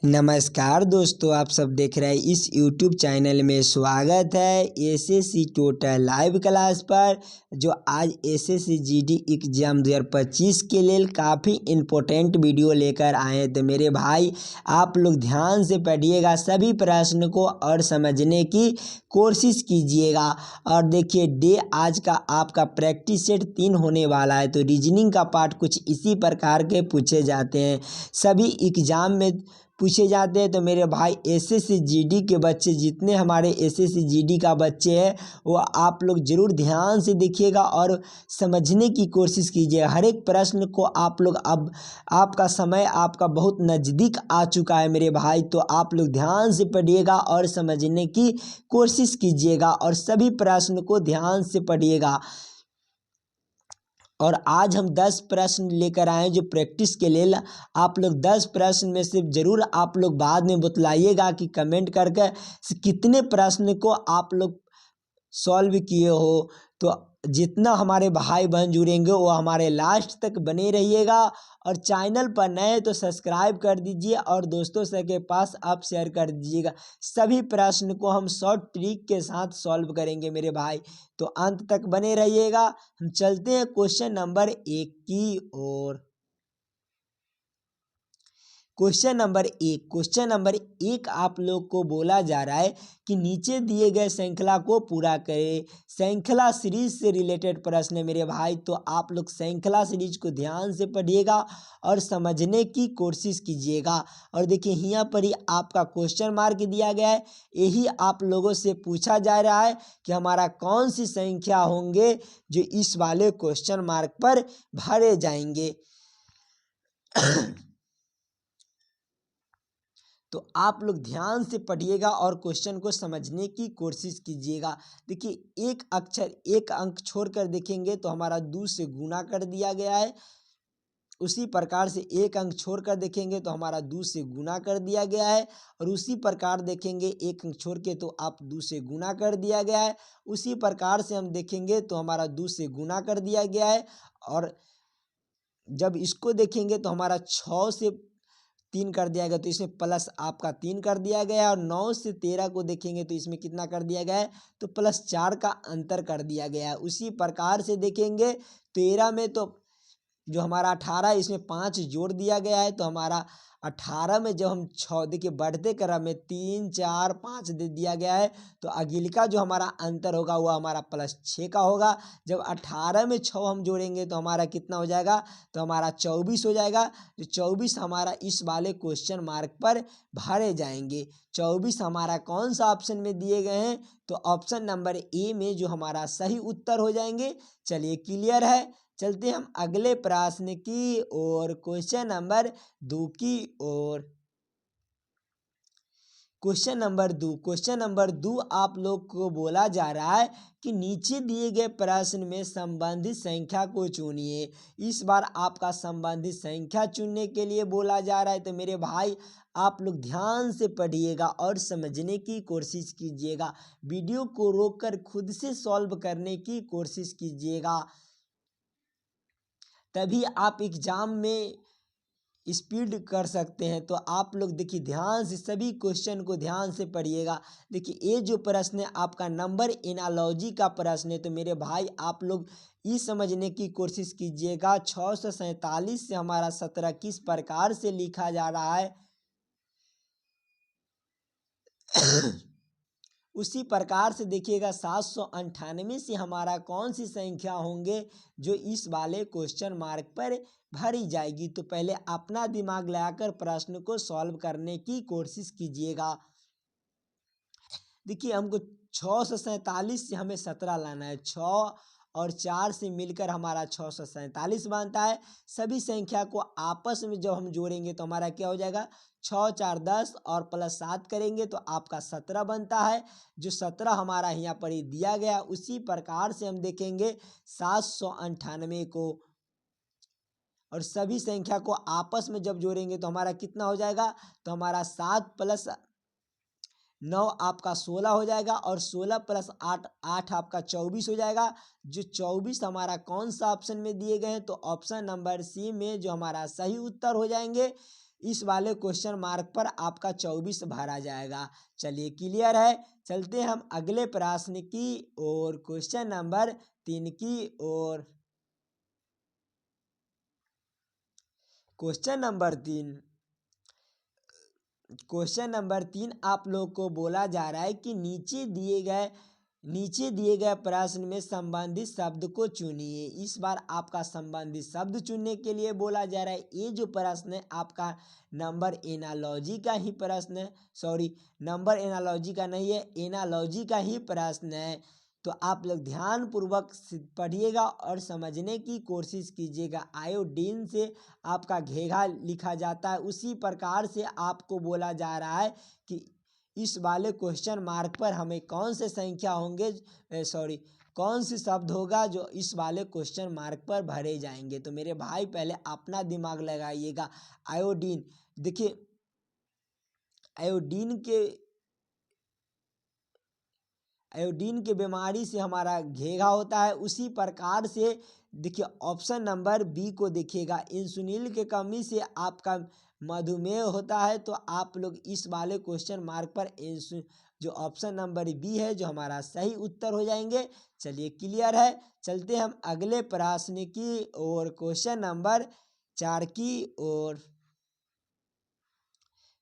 नमस्कार दोस्तों, आप सब देख रहे हैं इस YouTube चैनल में। स्वागत है एसएससी टोटल लाइव क्लास पर। जो आज एसएससी जीडी एग्जाम 2025 के लिए काफ़ी इम्पोर्टेंट वीडियो लेकर आए हैं। तो मेरे भाई आप लोग ध्यान से पढ़िएगा सभी प्रश्न को और समझने की कोशिश कीजिएगा। और देखिए डे आज का आपका प्रैक्टिस सेट 3 होने वाला है। तो रीजनिंग का पार्ट कुछ इसी प्रकार के पूछे जाते हैं, सभी एग्जाम में पूछे जाते हैं। तो मेरे भाई एसएससी जीडी के बच्चे, जितने हमारे एसएससी जीडी का बच्चे हैं, वो आप लोग ज़रूर ध्यान से देखिएगा और समझने की कोशिश कीजिए हर एक प्रश्न को। आप लोग अब आपका समय आपका बहुत नज़दीक आ चुका है मेरे भाई। तो आप लोग ध्यान से पढ़िएगा और समझने की कोशिश कीजिएगा और सभी प्रश्न को ध्यान से पढ़िएगा। और आज हम 10 प्रश्न लेकर आए हैं जो प्रैक्टिस के लिए। आप लोग 10 प्रश्न में से ज़रूर आप लोग बाद में बतलाइएगा कि कमेंट करके कितने प्रश्न को आप लोग सॉल्व किए हो। तो जितना हमारे भाई बहन जुड़ेंगे वो हमारे लास्ट तक बने रहिएगा। और चैनल पर नए तो सब्सक्राइब कर दीजिए और दोस्तों से के पास आप शेयर कर दीजिएगा। सभी प्रश्न को हम शॉर्ट ट्रिक के साथ सॉल्व करेंगे मेरे भाई, तो अंत तक बने रहिएगा। हम चलते हैं क्वेश्चन नंबर 1 की ओर। क्वेश्चन नंबर एक आप लोग को बोला जा रहा है कि नीचे दिए गए श्रृंखला को पूरा करें। श्रृंखला सीरीज से रिलेटेड प्रश्न है मेरे भाई। तो आप लोग श्रृंखला सीरीज को ध्यान से पढ़िएगा और समझने की कोशिश कीजिएगा। और देखिए यहाँ पर ही आपका क्वेश्चन मार्क दिया गया है। यही आप लोगों से पूछा जा रहा है कि हमारा कौन सी संख्या होंगे जो इस वाले क्वेश्चन मार्क पर भरे जाएंगे। तो आप लोग ध्यान से पढ़िएगा और क्वेश्चन को समझने की कोशिश कीजिएगा। देखिए एक अंक छोड़कर देखेंगे तो हमारा 2 से गुना कर दिया गया है। उसी प्रकार से एक अंक छोड़कर देखेंगे तो हमारा 2 से गुना कर दिया गया है। और उसी प्रकार देखेंगे एक अंक छोड़ के तो आप 2 से गुना कर दिया गया है। उसी प्रकार से हम देखेंगे तो हमारा 2 से गुना कर दिया गया है। और जब इसको देखेंगे तो हमारा 6 से 3 कर दिया गया, तो इसमें प्लस आपका 3 कर दिया गया है। और 9 से 13 को देखेंगे तो इसमें कितना कर दिया गया है, तो प्लस 4 का अंतर कर दिया गया है। उसी प्रकार से देखेंगे 13 में तो जो हमारा 18 है इसमें 5 जोड़ दिया गया है। तो हमारा 18 में जब हम 6 देखिए बढ़ते क्रम में 3 4 5 दे दिया गया है, तो अगिल का जो हमारा अंतर होगा वह हमारा +6 का होगा। जब 18 में 6 हम जोड़ेंगे तो हमारा कितना हो जाएगा, तो हमारा 24 हो जाएगा। जो 24 हमारा इस वाले क्वेश्चन मार्क पर भरे जाएंगे। 24 हमारा कौन सा ऑप्शन में दिए गए हैं, तो ऑप्शन नंबर ए में जो हमारा सही उत्तर हो जाएंगे। चलिए क्लियर है। चलते हैं हम अगले प्रश्न की ओर, क्वेश्चन नंबर 2 की ओर। क्वेश्चन नंबर 2 आप लोग को बोला जा रहा है कि नीचे दिए गए प्रश्न में संबंधित संख्या को चुनिए। इस बार आपका संबंधित संख्या चुनने के लिए बोला जा रहा है। तो मेरे भाई आप लोग ध्यान से पढ़िएगा और समझने की कोशिश कीजिएगा। वीडियो को रोककर खुद से सॉल्व करने की कोशिश कीजिएगा, तभी आप एग्जाम में स्पीड कर सकते हैं। तो आप लोग देखिए ध्यान से सभी क्वेश्चन को ध्यान से पढ़िएगा। देखिए ये जो प्रश्न है आपका नंबर एनालॉजी का प्रश्न है। तो मेरे भाई आप लोग ये समझने की कोशिश कीजिएगा 647 से हमारा 17 किस प्रकार से लिखा जा रहा है। उसी प्रकार से देखिएगा 798 से हमारा कौन सी संख्या होंगे जो इस वाले क्वेश्चन मार्क पर भरी जाएगी। तो पहले अपना दिमाग लगाकर प्रश्न को सॉल्व करने की कोशिश कीजिएगा। देखिए हमको 647 से हमें 17 लाना है। 6 और 4 से मिलकर हमारा 647 बनता है। सभी संख्या को आपस में जब हम जोड़ेंगे तो हमारा क्या हो जाएगा, 6 4 10 और +7 करेंगे तो आपका 17 बनता है। जो 17 हमारा यहाँ पर ही दिया गया। उसी प्रकार से हम देखेंगे 798 को और सभी संख्या को आपस में जब जोड़ेंगे तो हमारा कितना हो जाएगा, तो हमारा 7 + 9 आपका 16 हो जाएगा। और 16 + 8 8 आपका 24 हो जाएगा। जो 24 हमारा कौन सा ऑप्शन में दिए गए हैं, तो ऑप्शन नंबर सी में जो हमारा सही उत्तर हो जाएंगे। इस वाले क्वेश्चन मार्क पर आपका 24 भरा जाएगा। चलिए क्लियर है। चलते हैं हम अगले प्रश्न की और क्वेश्चन नंबर 3 की ओर। क्वेश्चन नंबर 3 आप लोग को बोला जा रहा है कि नीचे दिए गए प्रश्न में संबंधित शब्द को चुनिए। इस बार आपका संबंधित शब्द चुनने के लिए बोला जा रहा है। ये जो प्रश्न है आपका नंबर एनालॉजी का ही प्रश्न है, सॉरी नंबर एनालॉजी का नहीं है, एनालॉजी का ही प्रश्न है। तो आप लोग ध्यान पूर्वक पढ़िएगा और समझने की कोशिश कीजिएगा। आयोडीन से आपका घेघा लिखा जाता है, उसी प्रकार से आपको बोला जा रहा है कि इस वाले क्वेश्चन मार्क पर हमें कौन से संख्या होंगे, कौन सी शब्द होगा जो इस वाले क्वेश्चन मार्क पर भरे जाएंगे। तो मेरे भाई पहले अपना दिमाग लगाइएगा। आयोडीन, देखिए आयोडीन के बीमारी से हमारा घेघा होता है। उसी प्रकार से देखिए ऑप्शन नंबर बी को देखिएगा, इंसुलिन के कमी से आपका मधुमेह होता है। तो आप लोग इस वाले क्वेश्चन मार्क पर जो ऑप्शन नंबर बी है जो हमारा सही उत्तर हो जाएंगे। चलिए क्लियर है। चलते हम अगले प्रश्न की और क्वेश्चन नंबर 4 की ओर।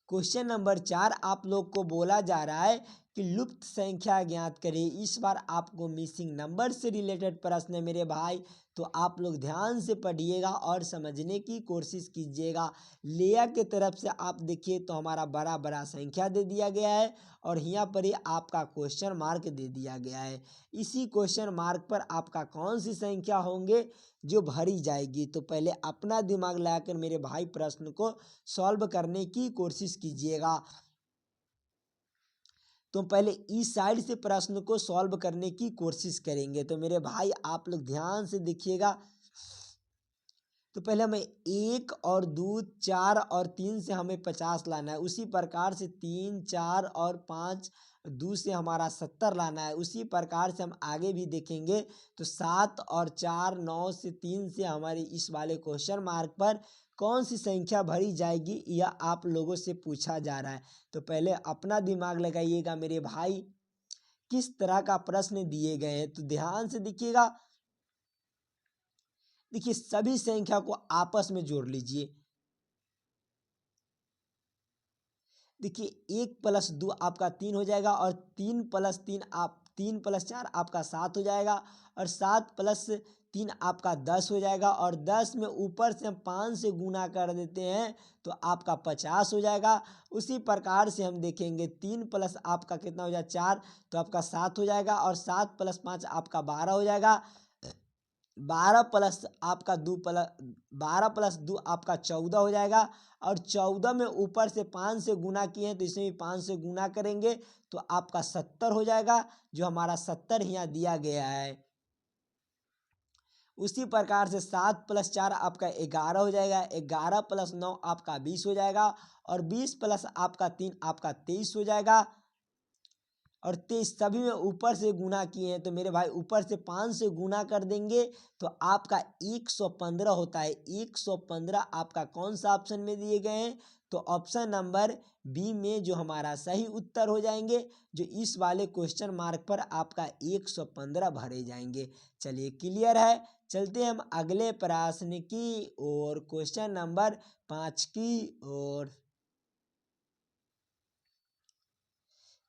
क्वेश्चन नंबर 4 आप लोग को बोला जा रहा है कि लुप्त संख्या ज्ञात करें। इस बार आपको मिसिंग नंबर से रिलेटेड प्रश्न है मेरे भाई। तो आप लोग ध्यान से पढ़िएगा और समझने की कोशिश कीजिएगा। लेया के तरफ से आप देखिए तो हमारा बड़ा बड़ा संख्या दे दिया गया है और यहाँ पर ही आपका क्वेश्चन मार्क दे दिया गया है। इसी क्वेश्चन मार्क पर आपका कौन सी संख्या होंगे जो भरी जाएगी। तो पहले अपना दिमाग लगाकर मेरे भाई प्रश्न को सॉल्व करने की कोशिश कीजिएगा। तो पहले इस साइड से प्रश्न को सॉल्व करने की कोशिश करेंगे। तो मेरे भाई आप लोग ध्यान से देखिएगा। तो पहले हमें 1 और 2, 4 और 3 से हमें 50 लाना है। उसी प्रकार से 3, 4 और 5, 2 से हमारा 70 लाना है। उसी प्रकार से हम आगे भी देखेंगे तो 7 और 4, 9 से 3 से हमारे इस वाले क्वेश्चन मार्क पर कौन सी संख्या भरी जाएगी यह आप लोगों से पूछा जा रहा है। तो पहले अपना दिमाग लगाइएगा मेरे भाई, किस तरह का प्रश्न दिए गए हैं। तो ध्यान से देखिएगा। देखिए सभी संख्या को आपस में जोड़ लीजिए। देखिए 1 + 2 आपका 3 हो जाएगा और 3 + 3 3 + 4 आपका 7 हो जाएगा और 7 + 3 आपका 10 हो जाएगा और 10 में ऊपर से हम 5 से गुना कर देते हैं तो आपका 50 हो जाएगा। उसी प्रकार से हम देखेंगे 3 प्लस आपका कितना हो जाएगा 4, तो आपका 7 हो जाएगा और 7 + 5 आपका 12 हो जाएगा। 12 प्लस आपका 2 आपका 14 हो जाएगा और 14 में ऊपर से 5 से गुना किए हैं तो इसमें भी 5 से गुना करेंगे तो आपका 70 हो जाएगा, जो हमारा 70 यहाँ दिया गया है। उसी प्रकार से 7 + 4 आपका 11 हो जाएगा, 11 + 9 आपका 20 हो जाएगा और 20 प्लस आपका 3 आपका 23 हो जाएगा और 23 सभी में ऊपर से गुना किए हैं तो मेरे भाई ऊपर से 5 से गुना कर देंगे तो आपका 115 होता है। 115 आपका कौन सा ऑप्शन में दिए गए हैं, तो ऑप्शन नंबर बी में जो हमारा सही उत्तर हो जाएंगे, जो इस वाले क्वेश्चन मार्क पर आपका 115 भरे जाएंगे। चलिए क्लियर है। चलते हैं हम अगले प्रश्न की और क्वेश्चन नंबर 5 की ओर।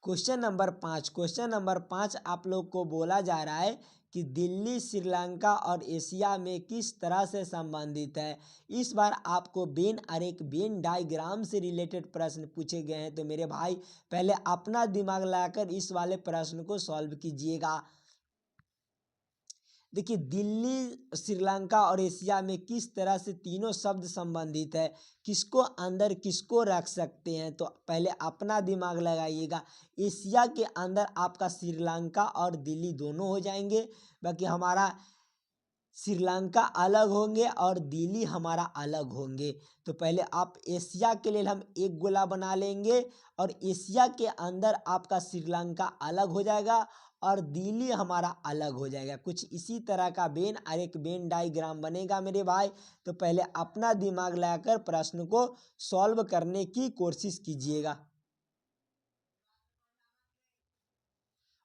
क्वेश्चन नंबर 5 आप लोग को बोला जा रहा है कि दिल्ली श्रीलंका और एशिया में किस तरह से संबंधित है। इस बार आपको वेन डायग्राम से रिलेटेड प्रश्न पूछे गए हैं। तो मेरे भाई पहले अपना दिमाग लगाकर इस वाले प्रश्न को सॉल्व कीजिएगा। देखिए दिल्ली श्रीलंका और एशिया में किस तरह से तीनों शब्द संबंधित है, किसको अंदर किसको रख सकते हैं। तो पहले अपना दिमाग लगाइएगा। एशिया के अंदर आपका श्रीलंका और दिल्ली दोनों हो जाएंगे। बाकी हमारा श्रीलंका अलग होंगे और दिल्ली हमारा अलग होंगे। तो पहले आप एशिया के लिए हम एक गोला बना लेंगे और एशिया के अंदर आपका श्रीलंका अलग हो जाएगा और दिल्ली हमारा अलग हो जाएगा। कुछ इसी तरह का वेन और एक वेन डायग्राम बनेगा मेरे भाई। तो पहले अपना दिमाग लगाकर प्रश्न को सॉल्व करने की कोशिश कीजिएगा।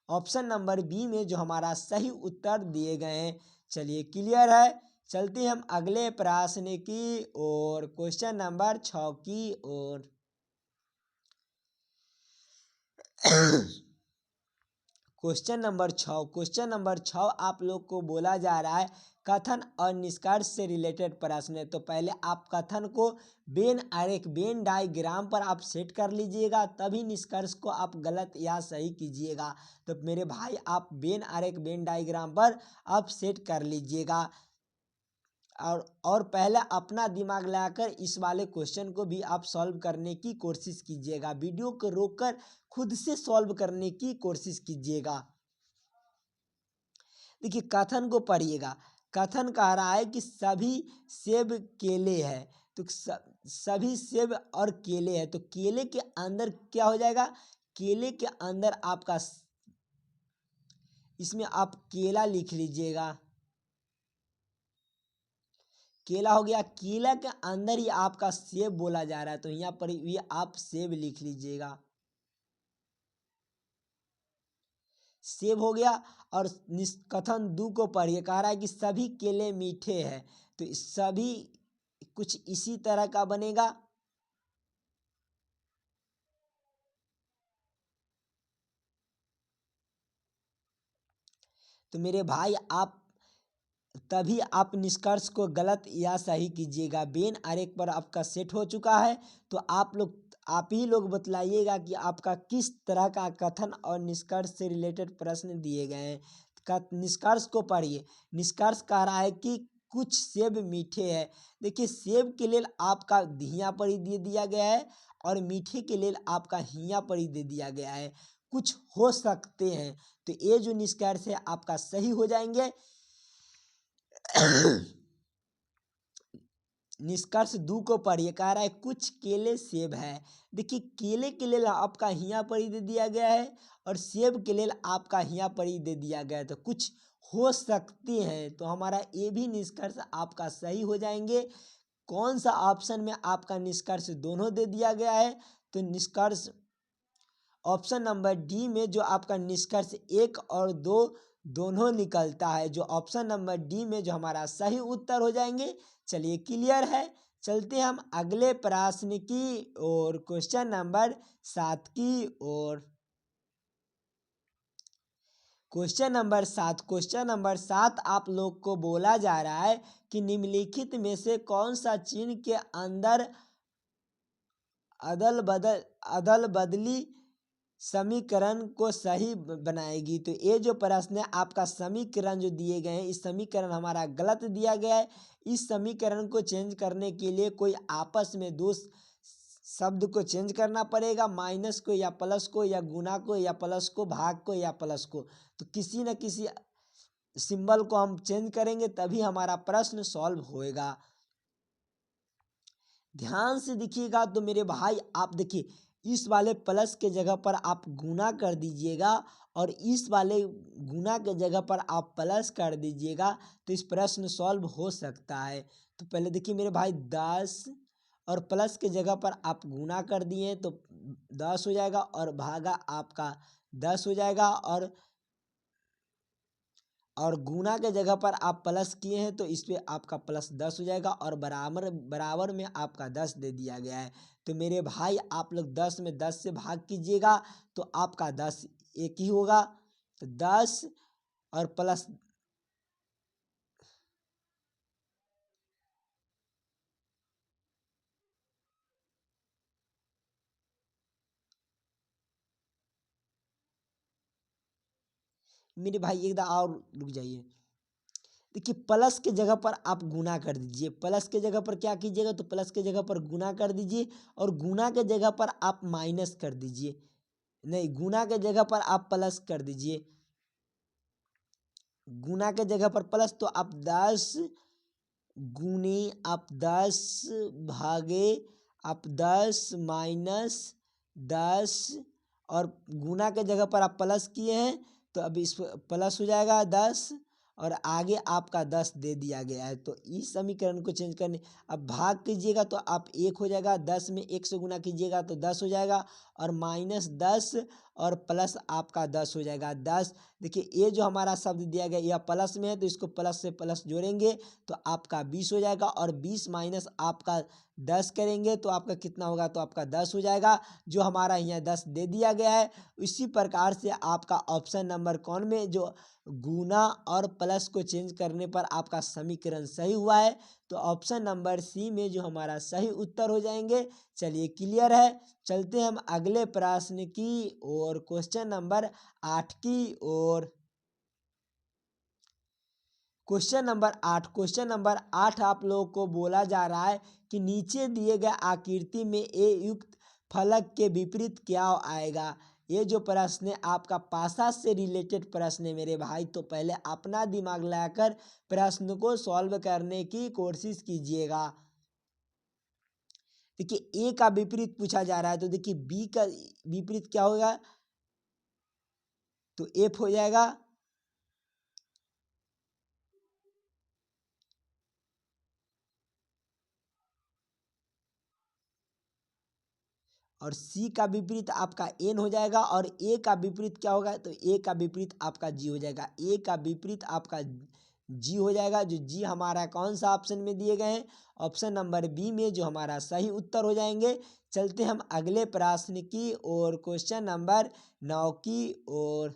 ऑप्शन नंबर बी में जो हमारा सही उत्तर दिए गए हैं। चलिए क्लियर है। चलते हैं हम अगले प्रश्न की ओर, क्वेश्चन नंबर 6 की ओर। क्वेश्चन नंबर 6 आप लोग को बोला जा रहा है कथन और निष्कर्ष से रिलेटेड प्रश्न है। तो पहले आप कथन को वेन और एक वेन डायग्राम पर आप सेट कर लीजिएगा, तभी निष्कर्ष को आप गलत या सही कीजिएगा। तो मेरे भाई आप वेन और एक वेन डायग्राम पर आप सेट कर लीजिएगा और पहले अपना दिमाग लगाकर इस वाले क्वेश्चन को भी आप सॉल्व करने की कोशिश कीजिएगा। वीडियो को रोककर खुद से सॉल्व करने की कोशिश कीजिएगा। देखिए कथन को पढ़िएगा। कथन कह रहा है कि सभी सेब केले है। तो सभी सेब और केले है, तो केले के अंदर क्या हो जाएगा? केले के अंदर आपका, इसमें आप केला लिख लीजिएगा। केला हो गया। केला के अंदर ही आपका सेब बोला जा रहा है, तो यहाँ पर ये आप सेब लिख लीजिएगा। सेब हो गया। और कथन 2 को पढ़िए। कह रहा है कि सभी केले मीठे हैं, तो सभी कुछ इसी तरह का बनेगा। तो मेरे भाई आप तभी आप निष्कर्ष को गलत या सही कीजिएगा। वेन आरेख पर आपका सेट हो चुका है। तो आप ही लोग बतलाइएगा कि आपका किस तरह का कथन और निष्कर्ष से रिलेटेड प्रश्न दिए गए हैं। निष्कर्ष को पढ़िए। निष्कर्ष कह रहा है कि कुछ सेब मीठे हैं। देखिए सेब के लिए आपका हियाँ पर ही दे दिया गया है और मीठे के लिए आपका हियाँ पर ही दे दिया गया है। कुछ हो सकते हैं, तो ये जो निष्कर्ष है आपका सही हो जाएंगे। निष्कर्ष 2 को पढ़िए। कह रहा है कुछ केले सेब है। देखिए केले के लिए आपका हियाँ पर ही दे दिया गया है और सेब के लिए आपका हियाँ पर ही दे दिया गया है, तो कुछ हो सकते हैं। तो हमारा ये भी निष्कर्ष आपका सही हो जाएंगे। कौन सा ऑप्शन में आपका निष्कर्ष दोनों दे दिया गया है? तो निष्कर्ष ऑप्शन नंबर डी में जो आपका निष्कर्ष 1 और 2 दोनों निकलता है, जो ऑप्शन नंबर डी में जो हमारा सही उत्तर हो जाएंगे। चलिए क्लियर है। चलते हम अगले प्रश्न की ओर, क्वेश्चन नंबर 7 की ओर। क्वेश्चन नंबर 7 आप लोग को बोला जा रहा है कि निम्नलिखित में से कौन सा चिन्ह के अंदर अदल बदली समीकरण को सही बनाएगी। तो ये जो प्रश्न है आपका समीकरण जो दिए गए हैं, इस समीकरण हमारा गलत दिया गया है। इस समीकरण को चेंज करने के लिए कोई आपस में दो शब्द को चेंज करना पड़ेगा, माइनस को या प्लस को, या गुना को या प्लस को, भाग को या प्लस को। तो किसी न किसी सिंबल को हम चेंज करेंगे तभी हमारा प्रश्न सॉल्व होएगा। ध्यान से देखिएगा। तो मेरे भाई आप देखिए इस वाले प्लस के जगह पर आप गुना कर दीजिएगा और इस वाले गुना के जगह पर आप प्लस कर दीजिएगा, तो इस प्रश्न सॉल्व हो सकता है। तो पहले देखिए मेरे भाई 10 और प्लस के जगह पर आप गुना कर दिए तो 10 हो जाएगा और भागा आपका 10 हो जाएगा, और गुना के जगह पर आप प्लस किए हैं तो इस पर आपका प्लस 10 हो जाएगा और बराबर में आपका 10 दे दिया गया है। तो मेरे भाई आप लोग 10 में 10 से भाग कीजिएगा तो आपका 10 एक ही होगा। तो 10 और प्लस मेरे भाई एक और रुक जाइए। देखिए प्लस के जगह पर आप गुना कर दीजिए। प्लस के जगह पर क्या कीजिएगा? तो प्लस के जगह पर गुना कर दीजिए और गुना के जगह पर आप माइनस कर दीजिए। नहीं, गुना के जगह पर आप प्लस कर दीजिए। गुना के जगह पर प्लस, तो आप 10 गुने आप 10 भागे आप 10 माइनस 10 और गुना के जगह पर आप प्लस किए हैं तो अब इस प्लस हो जाएगा 10 और आगे आपका 10 दे दिया गया है। तो इस समीकरण को चेंज करने, अब भाग कीजिएगा तो आप 1 हो जाएगा, 10 में 1 से गुना कीजिएगा तो 10 हो जाएगा और माइनस 10 और प्लस आपका 10 हो जाएगा 10। देखिए ये जो हमारा शब्द दिया गया यह प्लस में है तो इसको प्लस से प्लस जोड़ेंगे तो आपका 20 हो जाएगा और 20 माइनस आपका 10 करेंगे तो आपका कितना होगा, तो आपका 10 हो जाएगा, जो हमारा यहाँ 10 दे दिया गया है। इसी प्रकार से आपका ऑप्शन नंबर कौन में जो गुना और प्लस को चेंज करने पर आपका समीकरण सही हुआ है, तो ऑप्शन नंबर सी में जो हमारा सही उत्तर हो जाएंगे। चलिए क्लियर है, चलते हम अगले प्रश्न की और क्वेश्चन नंबर 8 की ओर। क्वेश्चन नंबर 8 आप लोगों को बोला जा रहा है कि नीचे दिए गए आकृति में ए युक्त फलक के विपरीत क्या आएगा। ये जो प्रश्न है आपका पासा से रिलेटेड प्रश्न है मेरे भाई, तो पहले अपना दिमाग लगाकर प्रश्न को सॉल्व करने की कोशिश कीजिएगा। देखिए ए का विपरीत पूछा जा रहा है तो देखिए बी का विपरीत क्या होगा, तो एफ हो जाएगा और सी का विपरीत आपका एन हो जाएगा और ए का विपरीत क्या होगा, तो ए का विपरीत आपका जी हो जाएगा। ए का विपरीत आपका जी हो जाएगा, जो जी हमारा कौन सा ऑप्शन में दिए गए हैं, ऑप्शन नंबर बी में, जो हमारा सही उत्तर हो जाएंगे। चलते हम अगले प्रश्न की और क्वेश्चन नंबर 9 की ओर।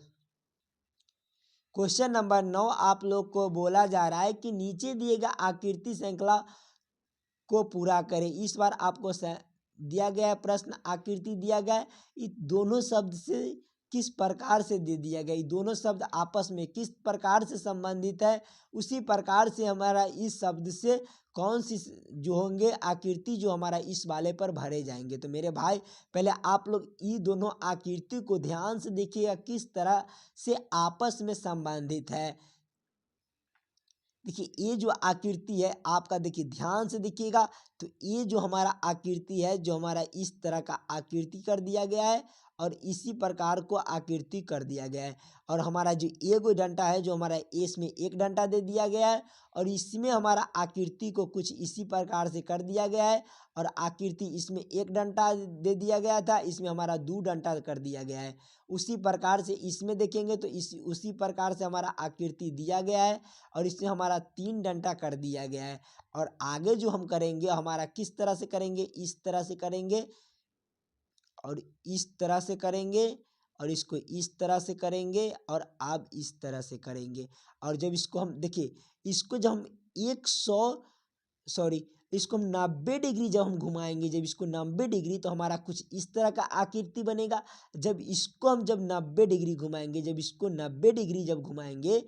क्वेश्चन नंबर 9 आप लोग को बोला जा रहा है कि नीचे दिए गए आकृति श्रृंखला को पूरा करें। इस बार आपको दिया गया है प्रश्न, आकृति दिया गया है, ये दोनों शब्द से किस प्रकार से दे दिया गया, ये दोनों शब्द आपस में किस प्रकार से संबंधित है, उसी प्रकार से हमारा इस शब्द से कौन सी जो होंगे आकृति जो हमारा इस वाले पर भरे जाएंगे। तो मेरे भाई पहले आप लोग ये दोनों आकृति को ध्यान से देखिएगा किस तरह से आपस में संबंधित है। देखिए ये जो आकृति है आपका, देखिए ध्यान से देखिएगा, तो ये जो हमारा आकृति है, जो हमारा इस तरह का आकृति कर दिया गया है और इसी प्रकार को आकृति कर दिया गया है। और हमारा जो एगो डंडा है, जो हमारा इसमें एक डंडा दे दिया गया है और इसमें हमारा आकृति को कुछ इसी प्रकार से कर दिया गया है और आकृति इसमें एक डंडा दे दिया गया था, इसमें हमारा 2 डंडा कर दिया गया है। उसी प्रकार से इसमें देखेंगे तो उसी प्रकार से हमारा आकृति दिया गया है और इसमें हमारा 3 डंडा कर दिया गया है। और आगे जो हम करेंगे हमारा किस तरह से करेंगे, इस तरह से करेंगे और इस तरह से करेंगे और इसको इस तरह से करेंगे और आप इस तरह से करेंगे। और जब इसको हम देखिए, इसको जब हम 100 सॉरी इसको हम 90 डिग्री जब हम घुमाएंगे, जब इसको 90 डिग्री, तो हमारा कुछ इस तरह का आकृति बनेगा। जब इसको हम जब 90 डिग्री घुमाएंगे, जब इसको 90 डिग्री जब घुमाएंगे,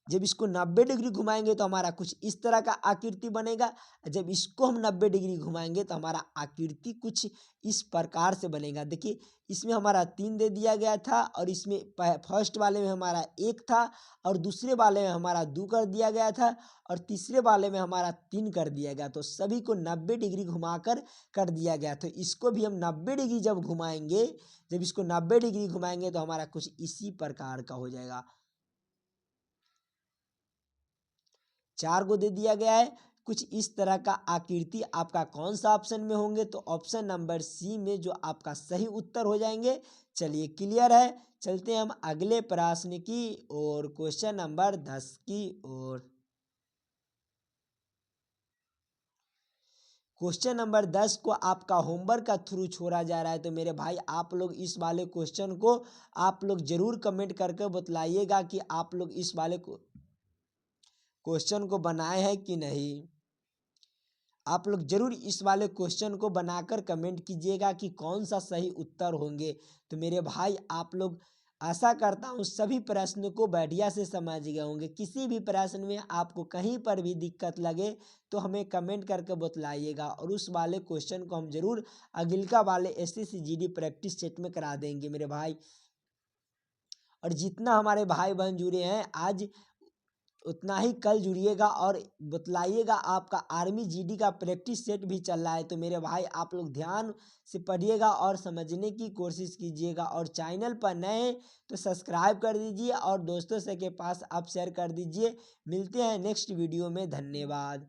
जब इसको 90 डिग्री घुमाएंगे तो हमारा कुछ इस तरह का आकृति बनेगा। जब इसको हम 90 डिग्री घुमाएंगे तो हमारा आकृति कुछ इस प्रकार से बनेगा। देखिए इसमें हमारा 3 दे दिया गया था और इसमें फर्स्ट वाले में हमारा 1 था और दूसरे वाले में हमारा 2 कर दिया गया था और तीसरे वाले में हमारा 3 कर दिया गया। तो सभी को 90 डिग्री घुमाकर कर दिया गया। तो इसको भी हम 90 डिग्री जब घुमाएंगे, जब इसको 90 डिग्री घुमाएंगे तो हमारा कुछ इसी प्रकार का हो जाएगा। 4 को दे दिया गया है, कुछ इस तरह का आकृति आपका कौन सा ऑप्शन में होंगे, तो ऑप्शन नंबर सी में जो आपका सही उत्तर हो जाएंगे। चलिए क्लियर है, चलते हैं हम अगले प्रश्न की और क्वेश्चन नंबर 10 की ओर। क्वेश्चन नंबर 10 को आपका होमवर्क का थ्रू छोड़ा जा रहा है। तो मेरे भाई आप लोग इस वाले क्वेश्चन को आप लोग जरूर कमेंट करके बतलाइएगा कि आप लोग इस वाले क्वेश्चन को बनाए हैं कि नहीं। आप लोग जरूर इस वाले क्वेश्चन को बनाकर कमेंट कीजिएगा कि कौन सा सही उत्तर होंगे। तो मेरे भाई आप लोग, आशा करता हूँ सभी प्रश्न को बढ़िया से समझ गए होंगे। किसी भी प्रश्न में आपको कहीं पर भी दिक्कत लगे तो हमें कमेंट करके बतलाइएगा और उस वाले क्वेश्चन को हम जरूर अगिलका वाले SSC GD प्रैक्टिस सेट में करा देंगे मेरे भाई। और जितना हमारे भाई बहन जुड़े हैं आज उतना ही कल जुड़िएगा और बतलाइएगा। आपका आर्मी जीडी का प्रैक्टिस सेट भी चल रहा है, तो मेरे भाई आप लोग ध्यान से पढ़िएगा और समझने की कोशिश कीजिएगा। और चैनल पर नए तो सब्सक्राइब कर दीजिए और दोस्तों से के पास आप शेयर कर दीजिए। मिलते हैं नेक्स्ट वीडियो में, धन्यवाद।